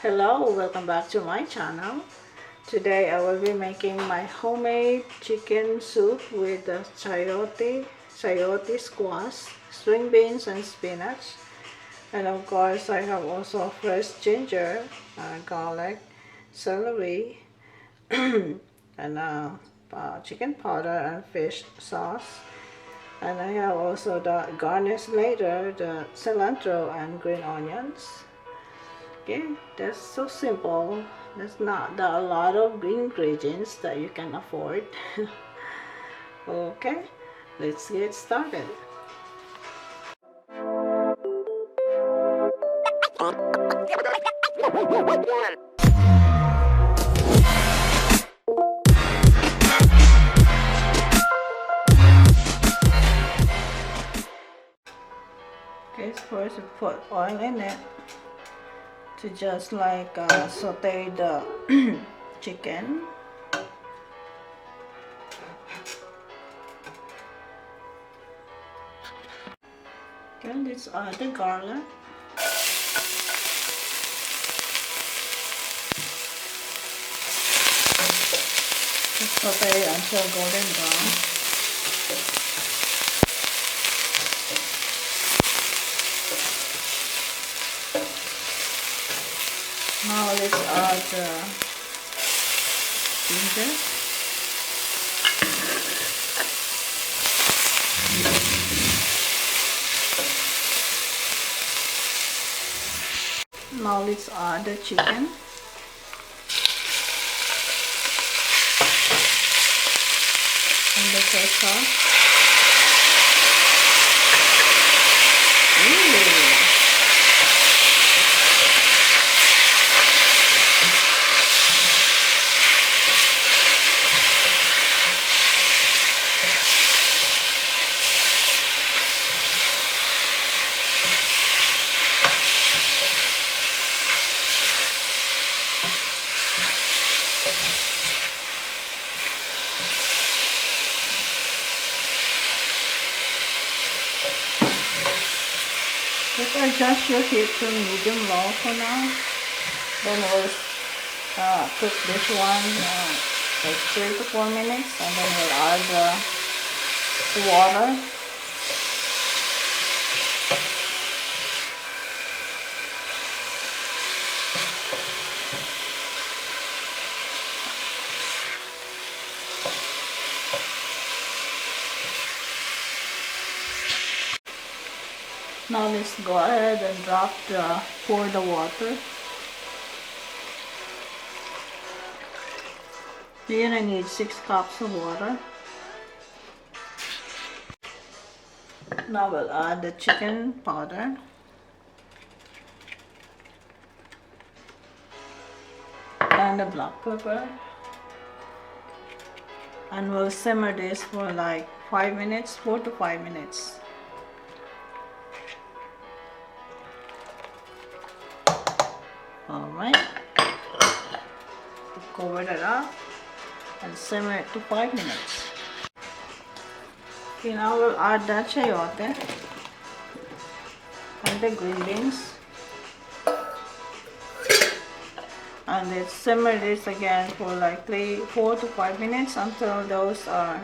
Hello, welcome back to my channel. Today I will be making my homemade chicken soup with the chayote squash, string beans and spinach. And of course I have also fresh ginger, garlic, celery, and chicken powder and fish sauce. And I have also the garnish later, the cilantro and green onions. Okay, that's so simple. There's not a lot of ingredients that you can afford. Okay, let's get started. Okay, first we put oil in it to just like saute the chicken. Okay, let's add the garlic. Just saute until golden brown. Now let's add the ginger. Now let's add the chicken. And the soy sauce. Just adjust your heat to medium low for now. Then we'll cook this one like 3 to 4 minutes, and then we'll add the water. Now let's go ahead and pour the water. You're gonna need 6 cups of water. Now we'll add the chicken powder. And the black pepper. And we'll simmer this for like 5 minutes, 4 to 5 minutes. Alright, cover it up and simmer it to 5 minutes. Okay, now we'll add the chayote and the green beans, and let's simmer this again for like 4 to 5 minutes until those are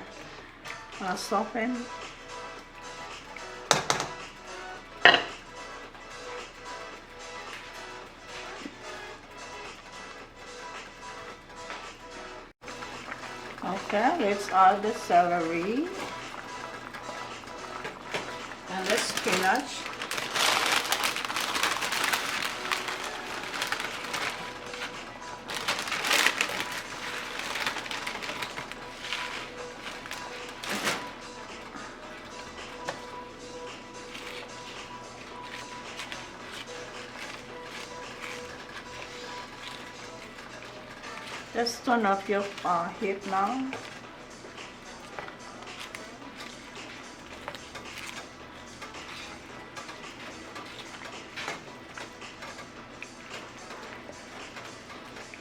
softened. Okay, let's add the celery and the spinach. Just turn off your heat now.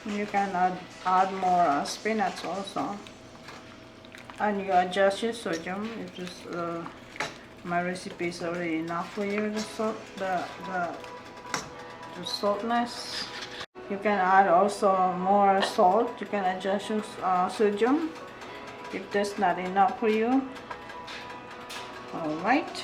You can add more spinach also, and you adjust your sodium. If just my recipe is already enough for you, the saltness. You can add also more salt. You can adjust your sodium if that's not enough for you. Alright.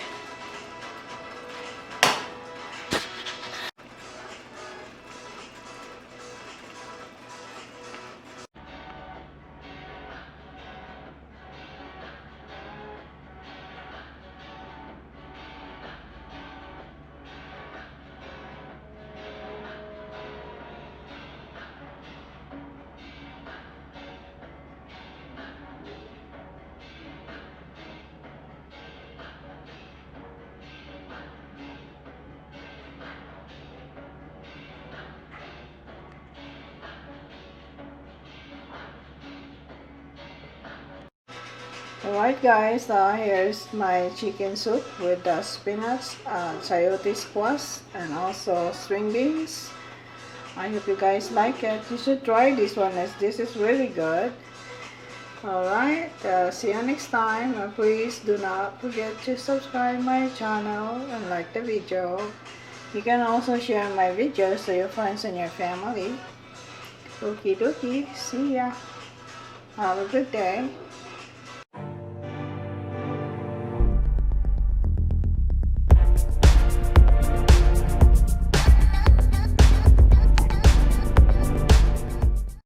Alright guys, here's my chicken soup with the spinach, chayote squash, and also string beans. I hope you guys like it. You should try this one as this is really good. Alright, see you next time. Please do not forget to subscribe my channel and like the video. You can also share my videos to your friends and your family. Okie dokie, see ya. Have a good day.